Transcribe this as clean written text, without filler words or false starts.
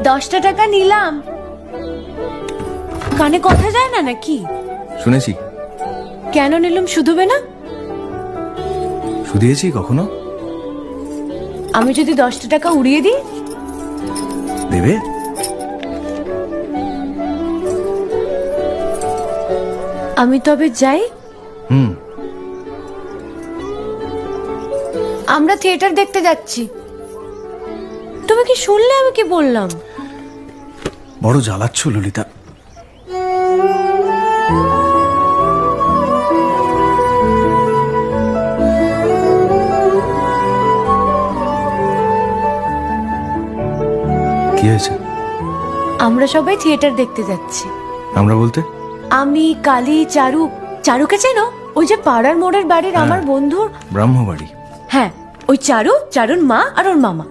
10টা টাকা নিলাম। কানে কথা যায় না নাকি? শুনেছি। কেন নিলাম? শুধুবে না? শুধিয়েছি কখনো? আমি যদি 10টা টাকা উড়িয়ে দিই? দেবে? আমি তবে যাই। আমরা থিয়েটার দেখতে যাচ্ছি। তুমি কি শুনলে আমি কি বললাম? বড় জ্বালাচ্ছ ললিতা। কি হয়েছে? আমরা সবাই থিয়েটার দেখতে যাচ্ছি। আমরা বলতে? আমি, কালী, চারু। চারুকে চেনো? ওই যে পাড়ার মোড়ের বাড়ির আমার বন্ধুর ব্রাহ্মবাড়ি। হ্যাঁ, ওই চারুর মা আর ওর মামা।